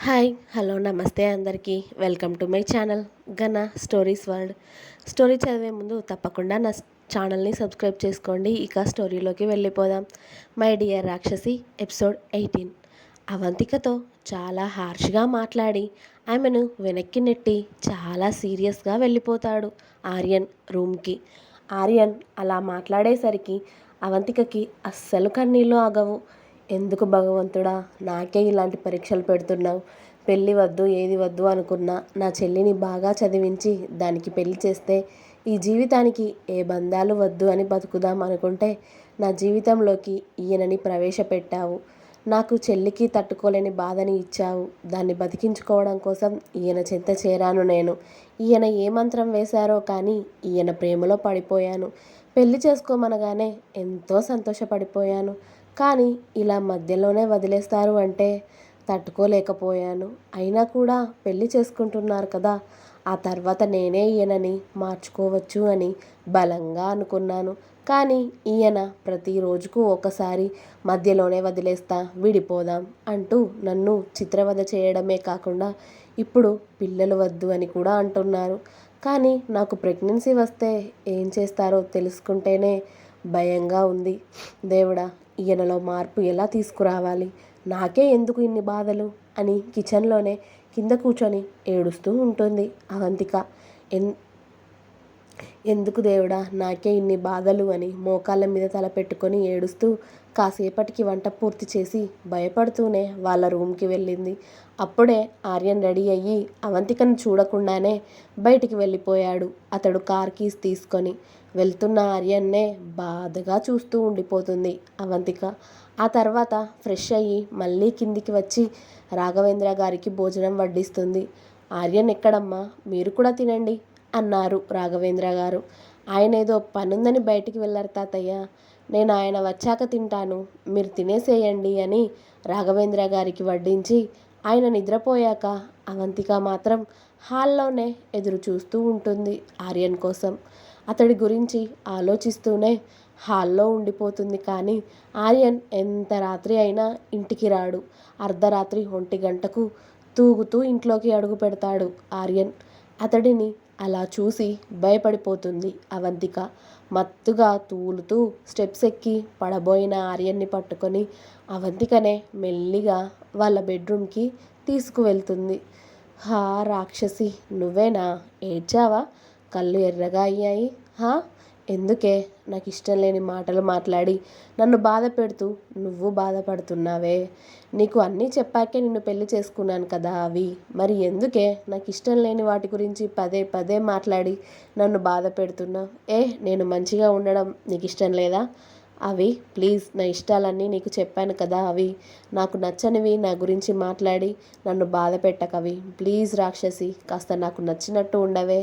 Hi hello నమస్తే అందరికీ welcome to my channel గన స్టోరీస్ వరల్డ్. స్టోరీ చదివే ముందు తప్పకుండా నా ఛానల్ని సబ్స్క్రైబ్ చేసుకోండి. ఇక స్టోరీలోకి వెళ్ళిపోదాం. మై డియర్ రాక్షసి ఎపిసోడ్ 18. అవంతికతో చాలా హార్ష్గా మాట్లాడి ఆమెను వెనక్కి నెట్టి చాలా సీరియస్గా వెళ్ళిపోతాడు ఆర్యన్ రూమ్కి. ఆర్యన్ అలా మాట్లాడేసరికి అవంతికకి అస్సలు కన్నీళ్ళు ఆగవు. ఎందుకు భగవంతుడా నాకే ఇలాంటి పరీక్షలు పెడుతున్నావు? పెళ్ళి వద్దు ఏది వద్దు అనుకున్నా నా చెల్లిని బాగా చదివించి దానికి పెళ్లి చేస్తే ఈ జీవితానికి ఏ బంధాలు వద్దు అని బతుకుదాం అనుకుంటే నా జీవితంలోకి ఈయనని ప్రవేశపెట్టావు. నాకు చెల్లికి తట్టుకోలేని బాధని ఇచ్చావు. దాన్ని బతికించుకోవడం కోసం ఈయన చెంత చేరాను నేను. ఈయన ఏ మంత్రం వేశారో కానీ ఈయన ప్రేమలో పడిపోయాను. పెళ్లి చేసుకోమనగానే ఎంతో సంతోషపడిపోయాను. కానీ ఇలా మధ్యలోనే వదిలేస్తారు అంటే తట్టుకోలేకపోయాను. అయినా కూడా పెళ్లి చేసుకుంటున్నారు కదా, ఆ తర్వాత నేనే ఈయనని మార్చుకోవచ్చు అని బలంగా అనుకున్నాను. కానీ ఈయన ప్రతిరోజుకు ఒకసారి మధ్యలోనే వదిలేస్తా విడిపోదాం అంటూ నన్ను చిత్రవద చేయడమే కాకుండా ఇప్పుడు పిల్లలు వద్దు అని కూడా అంటున్నారు. కానీ నాకు ప్రెగ్నెన్సీ వస్తే ఏం చేస్తారో తెలుసుకుంటేనే భయంగా ఉంది. దేవుడా, ఈయనలో మార్పు ఎలా తీసుకురావాలి? నాకే ఎందుకు ఇన్ని బాధలు అని కిచెన్లోనే కింద కూర్చొని ఏడుస్తూ ఉంటుంది అవంతిక. ఎందుకు దేవుడా నాకే ఇన్ని బాధలు అని మోకాళ్ళ మీద తలపెట్టుకొని ఏడుస్తూ కాసేపటికి వంట పూర్తి చేసి భయపడుతూనే వాళ్ళ రూమ్కి వెళ్ళింది. అప్పుడే ఆర్యన్ రెడీ అయ్యి అవంతికను చూడకుండానే బయటికి వెళ్ళిపోయాడు. అతడు కార్ కీస్ తీసుకొని వెళ్తున్న ఆర్యన్నే బాధగా చూస్తూ ఉండిపోతుంది అవంతిక. ఆ తర్వాత ఫ్రెష్ అయ్యి మళ్ళీ కిందికి వచ్చి రాఘవేంద్ర గారికి భోజనం వడ్డిస్తుంది. ఆర్యన్ ఎక్కడమ్మా, మీరు కూడా తినండి అన్నారు రాఘవేంద్ర గారు. ఆయన ఏదో పనుందని బయటికి వెళ్ళారు తాతయ్య, నేను ఆయన వచ్చాక తింటాను, మీరు తినేసేయండి అని రాఘవేంద్ర గారికి వడ్డించి ఆయన నిద్రపోయాక అవంతిక మాత్రం హాల్లోనే ఎదురు చూస్తూ ఉంటుంది ఆర్యన్ కోసం. అతడి గురించి ఆలోచిస్తూనే హాల్లో ఉండిపోతుంది. కానీ ఆర్యన్ ఎంత రాత్రి అయినా ఇంటికి రాడు. అర్ధరాత్రి 1 గంటకు తూగుతూ ఇంట్లోకి అడుగు పెడతాడు ఆర్యన్. అతడిని అలా చూసి భయపడిపోతుంది అవంతిక. మత్తుగా తూలుతూ స్టెప్స్ ఎక్కి పడబోయిన ఆర్యన్ని పట్టుకొని అవంతికనే మెల్లిగా వాళ్ళ బెడ్రూమ్కి తీసుకువెళ్తుంది. హా రాక్షసి, నువ్వేనా? ఏడ్చావా? కళ్ళు ఎర్రగా అయ్యాయి. హా, ఎందుకే నాకు ఇష్టం లేని మాటలు మాట్లాడి నన్ను బాధ పెడుతూ నువ్వు బాధపడుతున్నావే? నీకు అన్నీ చెప్పాకే నిన్ను పెళ్లి చేసుకున్నాను కదా అవి, మరి ఎందుకే నాకు ఇష్టం లేని వాటి గురించి పదే పదే మాట్లాడి నన్ను బాధ పెడుతున్నావు? నేను మంచిగా ఉండడం నీకు ఇష్టం లేదా? అవి ప్లీజ్, నా ఇష్టాలన్నీ నీకు చెప్పాను కదా, అవి నాకు నచ్చనివి నా గురించి మాట్లాడి నన్ను బాధ పెట్టకవి ప్లీజ్. రాక్షసి, కాస్త నాకు నచ్చినట్టు ఉండవే.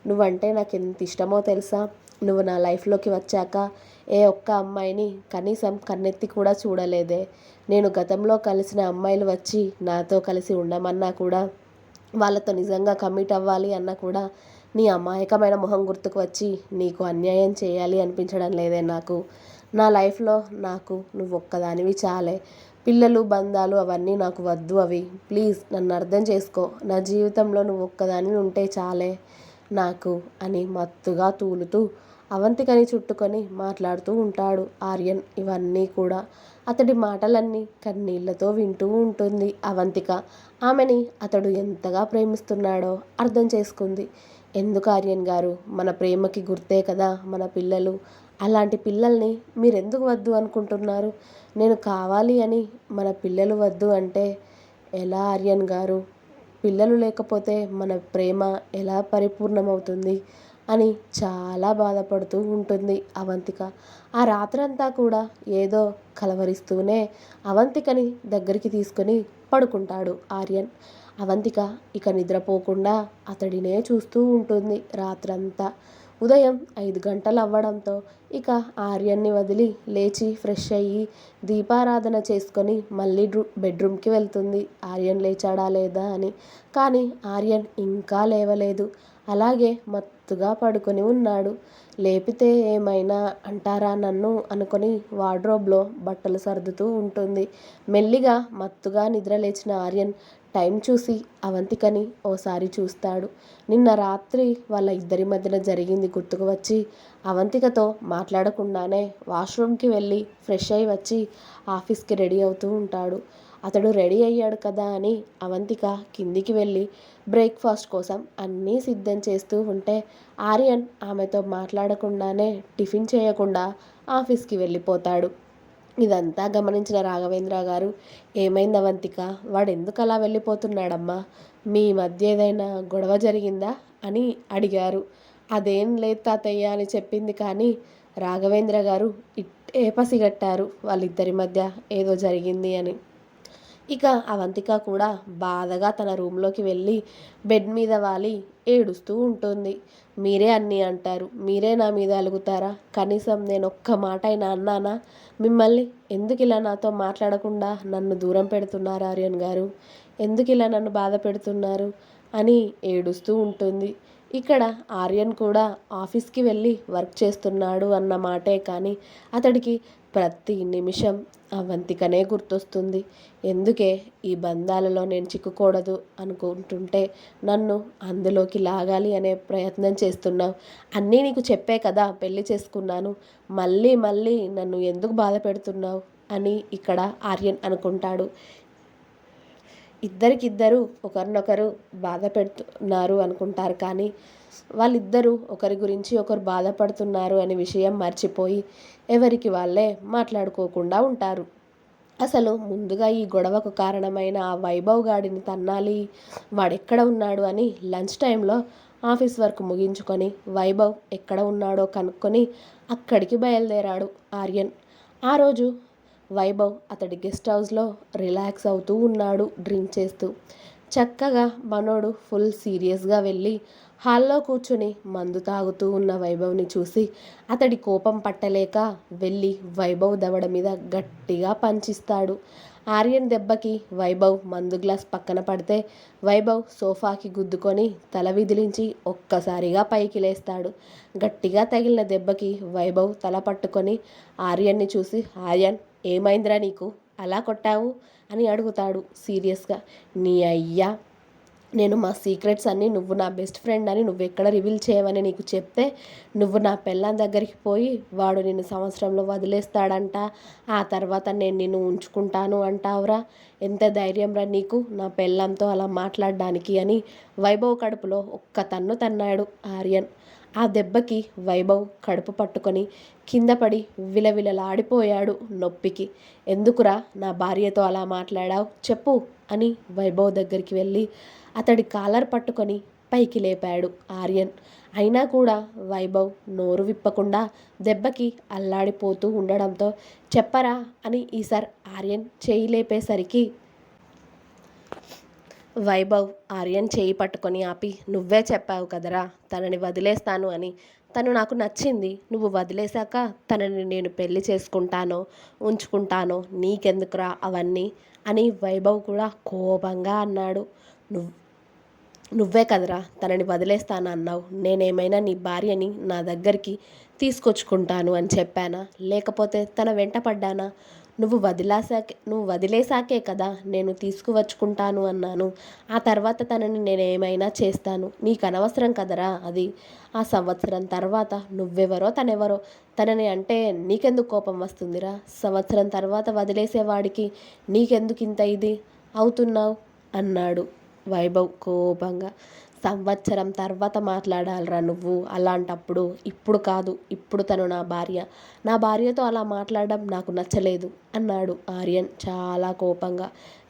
నువ్వంటే నాకు ఎంత ఇష్టమో తెలుసా? నువ్వు నా లైఫ్లోకి వచ్చాక ఏ ఒక్క అమ్మాయిని కనీసం కన్నెత్తి కూడా చూడలేదే. నేను గతంలో కలిసిన అమ్మాయిలు వచ్చి నాతో కలిసి ఉండమన్నా కూడా, వాళ్ళతో నిజంగా కమిట్ అవ్వాలి అన్నా కూడా నీ అమాయకమైన మొహం గుర్తుకు వచ్చి నీకు అన్యాయం చేయాలి అనిపించడం లేదే నాకు. నా లైఫ్లో నాకు నువ్వు ఒక్కదానివి చాలే. పిల్లలు బంధాలు అవన్నీ నాకు వద్దు. అవి ప్లీజ్ నన్ను అర్థం చేసుకో. నా జీవితంలో నువ్వు ఒక్కదానివి ఉంటే చాలే నాకు అని మత్తుగా తూలుతూ అవంతికని చుట్టుకొని మాట్లాడుతూ ఉంటాడు ఆర్యన్. ఇవన్నీ కూడా అతడి మాటలన్నీ కన్నీళ్లతో వింటూ ఉంటుంది అవంతిక. ఆమెని అతడు ఎంతగా ప్రేమిస్తున్నాడో అర్థం చేసుకుంది. ఎందుకు ఆర్యన్ గారు, మన ప్రేమకి గుర్తే కదా మన పిల్లలు. అలాంటి పిల్లల్ని మీరెందుకు వద్దు అనుకుంటున్నారు? నేను కావాలి అని మన పిల్లలు వద్దు అంటే ఎలా ఆర్యన్ గారు? పిల్లలు లేకపోతే మన ప్రేమ ఎలా పరిపూర్ణమవుతుంది అని చాలా బాధపడుతూ ఉంటుంది అవంతిక. ఆ రాత్రంతా కూడా ఏదో కలవరిస్తూనే అవంతికని దగ్గరికి తీసుకొని పడుకుంటాడు ఆర్యన్. అవంతిక ఇక నిద్రపోకుండా అతడినే చూస్తూ ఉంటుంది రాత్రంతా. ఉదయం 5 గంటలు అవ్వడంతో ఇక ఆర్యన్ని వదిలి లేచి ఫ్రెష్ అయ్యి దీపారాధన చేసుకొని మళ్ళీ బెడ్రూమ్కి వెళ్తుంది ఆర్యన్ లేచాడా లేదా అని. కానీ ఆర్యన్ ఇంకా లేవలేదు. అలాగే మత్తుగా పడుకొని ఉన్నాడు. లేపితే ఏమైనా అంటారా నన్ను అనుకొని వార్డ్రోబ్లో బట్టలు సర్దుతూ ఉంటుంది. మెల్లిగా మత్తుగా నిద్ర లేచిన ఆర్యన్ టైం చూసి అవంతికని ఓసారి చూస్తాడు. నిన్న రాత్రి వాళ్ళ ఇద్దరి మధ్యన జరిగింది గుర్తుకు వచ్చి అవంతికతో మాట్లాడకుండానే వాష్రూమ్కి వెళ్ళి ఫ్రెష్ అయి వచ్చి ఆఫీస్కి రెడీ అవుతూ ఉంటాడు. అతడు రెడీ అయ్యాడు కదా అని అవంతిక కిందికి వెళ్ళి బ్రేక్ఫాస్ట్ కోసం అన్నీ సిద్ధం చేస్తూ ఉంటే ఆర్యన్ ఆమెతో మాట్లాడకుండానే టిఫిన్ చేయకుండా ఆఫీస్కి వెళ్ళిపోతాడు. ఇదంతా గమనించిన రాఘవేంద్ర గారు, ఏమైంది అవంతిక, వాడెందుకు అలా వెళ్ళిపోతున్నాడమ్మా, మీ మధ్య ఏదైనా గొడవ జరిగిందా అని అడిగారు. అదేం లేదు తాతయ్య అని చెప్పింది. కానీ రాఘవేంద్ర గారు ఇట్టే పసిగట్టారు వాళ్ళిద్దరి మధ్య ఏదో జరిగింది అని. ఇక అవంతిక కూడా బాధగా తన రూమ్లోకి వెళ్ళి బెడ్ మీద వాలి ఏడుస్తూ ఉంటుంది. మీరే అన్నీ అంటారు, మీరే నా మీద అలుగుతారా, కనీసం నేను ఒక్క మాట అయినా అన్నానా, మిమ్మల్ని ఎందుకు ఇలా నాతో మాట్లాడకుండా నన్ను దూరం పెడుతున్నారు ఆర్యన్ గారు, ఎందుకు ఇలా నన్ను బాధ పెడుతున్నారు అని ఏడుస్తూ ఉంటుంది. ఇక్కడ ఆర్యన్ కూడా ఆఫీస్కి వెళ్ళి వర్క్ చేస్తున్నాడు అన్న మాటే కానీ అతడికి ప్రతి నిమిషం అవంతికనే గుర్తొస్తుంది. ఎందుకే ఈ బంధాలలో నేను చిక్కుకూడదు అనుకుంటుంటే నన్ను అందులోకి లాగాలి అనే ప్రయత్నం చేస్తున్నావు, అన్నీ నీకు చెప్పే కదా పెళ్లి చేసుకున్నాను, మళ్ళీ మళ్ళీ నన్ను ఎందుకు బాధ పెడుతున్నావు అని ఇక్కడ ఆర్యన్ అనుకుంటాడు. ఇద్దరికిద్దరు ఒకరినొకరు బాధ పెడుతున్నారు అనుకుంటారు కానీ వాళ్ళిద్దరూ ఒకరి గురించి ఒకరు బాధపడుతున్నారు అనే విషయం మర్చిపోయి ఎవరికి వాళ్ళే మాట్లాడుకోకుండా ఉంటారు. అసలు ముందుగా ఈ గొడవకు కారణమైన ఆ వైభవ్ గాడిని తన్నాలి, వాడెక్కడ ఉన్నాడు అని లంచ్ టైంలో ఆఫీస్ వర్క్ ముగించుకొని వైభవ్ ఎక్కడ ఉన్నాడో కనుక్కొని అక్కడికి బయలుదేరాడు ఆర్యన్. ఆ రోజు వైభవ్ అతడి గెస్ట్ హౌస్లో రిలాక్స్ అవుతూ ఉన్నాడు డ్రింక్ చేస్తూ. చక్కగా మనోడు ఫుల్ సీరియస్గా వెళ్ళి హాల్లో కూర్చుని మందు తాగుతూ ఉన్న వైభవ్ని చూసి అతడి కోపం పట్టలేక వెళ్ళి వైభవ్ దవడ మీద గట్టిగా పంచిస్తాడు. ఆర్యన్ దెబ్బకి వైభవ్ మందు గ్లాస్ పక్కన పడితే వైభవ్ సోఫాకి గుద్దుకొని తల విదిలించి ఒక్కసారిగా పైకి లేస్తాడు. గట్టిగా తగిలిన దెబ్బకి వైభవ్ తల పట్టుకొని ఆర్యన్ని చూసి, ఆర్యన్ ఏమైందిరా నీకు అలా కొట్టావు అని అడుగుతాడు సీరియస్గా. నీ అయ్యా, నేను మా సీక్రెట్స్ అన్నీ నువ్వు నా బెస్ట్ ఫ్రెండ్ అని నువ్వెక్కడ రివీల్ చేయవని నీకు చెప్తే నువ్వు నా పెళ్ళాం దగ్గరికి పోయి వాడు నిన్ను సంవత్సరంలో వదిలేస్తాడంట, ఆ తర్వాత నేను నిన్ను ఉంచుకుంటాను అంటావురా, ఎంత ధైర్యం రా నీకు నా పెళ్ళాంతో అలా మాట్లాడడానికి అని వైభవ్ కడుపులో ఒక్క తన్ను తన్నాడు ఆర్యన్. ఆ దెబ్బకి వైభవ్ కడుపు పట్టుకొని కింద పడి విలవిలలాడిపోయాడు నొప్పికి. ఎందుకురా నా భార్యతో అలా మాట్లాడావు చెప్పు అని వైభవ్ దగ్గరికి వెళ్ళి అతడి కాలర్ పట్టుకొని పైకి లేపాడు ఆర్యన్. అయినా కూడా వైభవ్ నోరు విప్పకుండా దెబ్బకి అల్లాడిపోతూ ఉండడంతో చెప్పరా అని ఈసారి ఆర్యన్ చేయి లేపేసరికి వైభవ్ ఆర్యన్ చేయి పట్టుకొని ఆపి, నువ్వే చెప్పావు కదరా తనని వదిలేస్తాను అని, తను నాకు నచ్చింది, నువ్వు వదిలేశాక తనని నేను పెళ్లి చేసుకుంటానో ఉంచుకుంటానో నీకెందుకురా అవన్నీ అని వైభవ్ కూడా కోపంగా అన్నాడు. నువ్వే కదరా తనని వదిలేస్తాను అన్నావు, నేనేమైనా నీ భార్యని నా దగ్గరికి తీసుకొచ్చుకుంటాను అని చెప్పానా, లేకపోతే తన వెంట పడ్డానా, నువ్వు వదిలేసాకే కదా నేను తీసుకువచ్చుకుంటాను అన్నాను, ఆ తర్వాత తనని నేనేమైనా చేస్తాను, నీకు అనవసరం కదరా అది, ఆ సంవత్సరం తర్వాత నువ్వెవరో తనెవరో, తనని అంటే నీకెందుకు కోపం వస్తుందిరా, సంవత్సరం తర్వాత వదిలేసేవాడికి నీకెందుకు ఇంత ఇది అవుతున్నావు అన్నాడు వైభవ్ కోపంగా. సంవత్సరం తర్వాత మాట్లాడాలిరా నువ్వు, అలాంటప్పుడు ఇప్పుడు కాదు, ఇప్పుడు తను నా భార్య, నా భార్యతో అలా మాట్లాడడం నాకు నచ్చలేదు అన్నాడు ఆర్యన్ చాలా కోపంగా.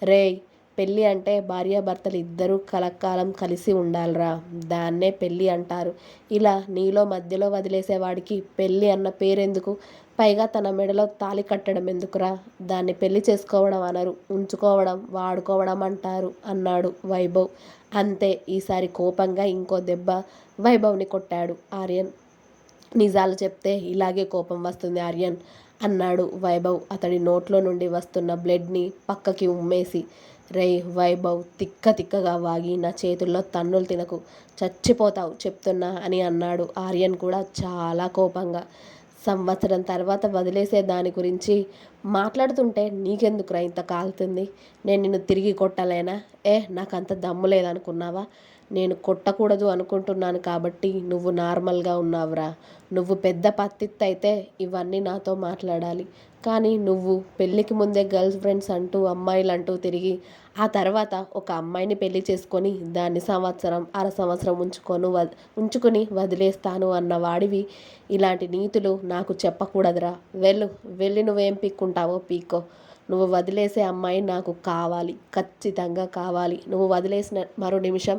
రేయ్, పెళ్ళి అంటే భార్యాభర్తలు ఇద్దరూ కలకాలం కలిసి ఉండాలిరా, దాన్నే పెళ్ళి అంటారు, ఇలా నీలో మధ్యలో వదిలేసేవాడికి పెళ్ళి అన్న పేరెందుకు, పైగా తన మెడలో తాళి కట్టడం ఎందుకురా, దాన్ని పెళ్లి చేసుకోవడం అనరు, ఉంచుకోవడం వాడుకోవడం అంటారు అన్నాడు వైభవ్. అంతే, ఈసారి కోపంగా ఇంకో దెబ్బ వైభవ్ని కొట్టాడు ఆర్యన్. నిజాలు చెప్తే ఇలాగే కోపం వస్తుంది ఆర్యన్ అన్నాడు వైభవ్ అతడి నోట్లో నుండి వస్తున్న బ్లడ్ని పక్కకి ఉమ్మేసి. రేయ్ వైభవ్, తిక్కగా వాగి నా చేతుల్లో తన్నులు తినకు, చచ్చిపోతావు చెప్తున్నా అని అన్నాడు ఆర్యన్ కూడా చాలా కోపంగా. సంవత్సరం తర్వాత వదిలేసే దాని గురించి మాట్లాడుతుంటే నీకెందుకురా ఇంత కాలుతుంది? నేను నిన్ను తిరిగి కొట్టలేనా? నాకంత దమ్ము లేదనుకున్నావా? నేను కొట్టకూడదు అనుకుంటున్నాను కాబట్టి నువ్వు నార్మల్గా ఉన్నావురా. నువ్వు పెద్ద పత్తిత్తు అయితే ఇవన్నీ నాతో మాట్లాడాలి. కానీ నువ్వు పెళ్ళికి ముందే గర్ల్ ఫ్రెండ్స్ అంటూ అమ్మాయిలంటూ తిరిగి ఆ తర్వాత ఒక అమ్మాయిని పెళ్లి చేసుకొని దాన్ని సంవత్సరం అర సంవత్సరం ఉంచుకొని వదిలేస్తాను అన్న వాడివి ఇలాంటి నీతులు నాకు చెప్పకూడదురా. వెళ్ళి నువ్వేం పీక్కుంటావో పీక్కో. నువ్వు వదిలేసే అమ్మాయి నాకు కావాలి, ఖచ్చితంగా కావాలి. నువ్వు వదిలేసిన మరో నిమిషం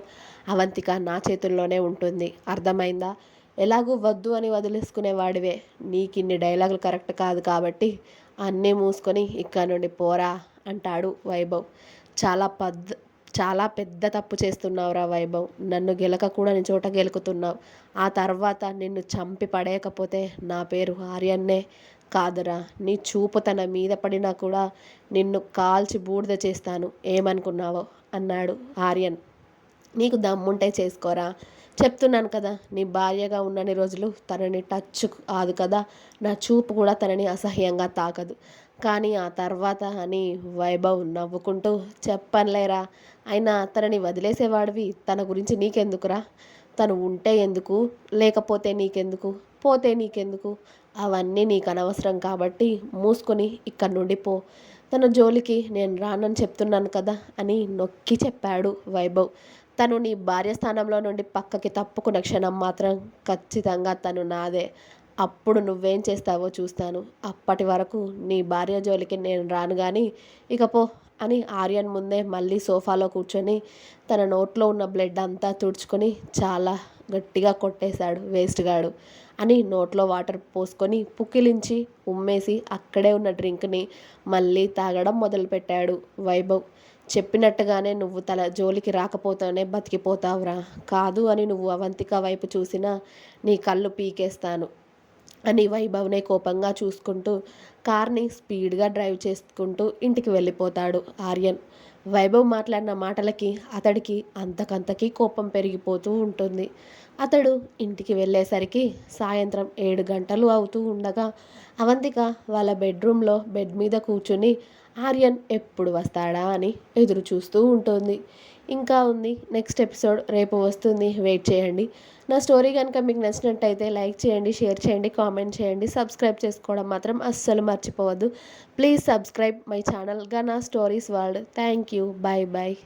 అవంతిక నా చేతుల్లోనే ఉంటుంది. అర్థమైందా? ఎలాగూ వద్దు అని వదిలేసుకునేవాడివే. నీకిన్ని డైలాగులు కరెక్ట్ కాదు కాబట్టి అన్నీ మూసుకొని ఇక్కడ నుండి పోరా అంటాడు వైభవ్. చాలా చాలా పెద్ద తప్పు చేస్తున్నావురా వైభవ్. నన్ను గెలకకూడని చోట గెలుకుతున్నావు. ఆ తర్వాత నిన్ను చంపి పడేయకపోతే నా పేరు ఆర్యన్నే కాదురా. నీ చూపు తన మీద పడినా కూడా నిన్ను కాల్చి బూడిద చేస్తాను. ఏమనుకున్నావో అన్నాడు ఆర్యన్. నీకు దమ్ముంటే చేసుకోరా. చెప్తున్నాను కదా, నీ భార్యగా ఉన్నన్ని రోజులు తనని టచ్ కాదు కదా, నా చూపు కూడా తనని అసహ్యంగా తాకదు. కానీ ఆ తర్వాత అని వైభవ్ నవ్వుకుంటూ చెప్పనులేరా. అయినా తనని వదిలేసేవాడివి తన గురించి నీకెందుకురా? తను ఉంటే ఎందుకు, లేకపోతే నీకెందుకు, పోతే నీకెందుకు? అవన్నీ నీకు అనవసరం కాబట్టి మూసుకొని ఇక్కడి నుండి పో. తన జోలికి నేను రానని చెప్తున్నాను కదా అని నొక్కి చెప్పాడు వైభవ్. తను నీ భార్య స్థానంలో నుండి పక్కకి తప్పుకున్న క్షణం మాత్రం ఖచ్చితంగా తను నాదే. అప్పుడు నువ్వేం చేస్తావో చూస్తాను. అప్పటి వరకు నీ భార్య జోలికి నేను రాను కానీ ఇక పో అని ఆర్యన్ ముందే మళ్ళీ సోఫాలో కూర్చొని తన నోట్లో ఉన్న బ్లడ్ అంతా తుడుచుకొని చాలా గట్టిగా కొట్టేశాడు వేస్ట్గాడు అని నోట్లో వాటర్ పోసుకొని పుక్కిలించి ఉమ్మేసి అక్కడే ఉన్న డ్రింక్ని మళ్ళీ తాగడం మొదలుపెట్టాడు వైభవ్. చెప్పినట్టుగానే నువ్వు తల జోలికి రాకపోతేనే బతికిపోతావురా. కాదు అని నువ్వు అవంతిక వైపు చూసినా నీ కళ్ళు పీకేస్తాను అని వైభవ్నే కోపంగా చూసుకుంటూ కార్ని స్పీడ్గా డ్రైవ్ చేసుకుంటూ ఇంటికి వెళ్ళిపోతాడు ఆర్యన్. వైభవ్ మాట్లాడిన మాటలకి అతడికి అంతకంతకీ కోపం పెరిగిపోతూ ఉంటుంది. అతడు ఇంటికి వెళ్ళేసరికి సాయంత్రం 7 గంటలు అవుతూ ఉండగా అవంతిక వాళ్ళ బెడ్రూమ్లో బెడ్ మీద కూర్చుని ఆర్యన్ ఎప్పుడు వస్తాడా అని ఎదురు చూస్తూ ఉంటుంది. ఇంకా ఉంది, నెక్స్ట్ ఎపిసోడ్ రేపు వస్తుంది, వెయిట్ చేయండి. నా స్టోరీ కనుక మీకు నచ్చినట్టయితే లైక్ చేయండి, షేర్ చేయండి, కామెంట్ చేయండి, సబ్స్క్రైబ్ చేసుకోవడం మాత్రం అస్సలు మర్చిపోవద్దు. ప్లీజ్ సబ్స్క్రైబ్ మై ఛానల్ గనా stories world. Thank you. Bye bye.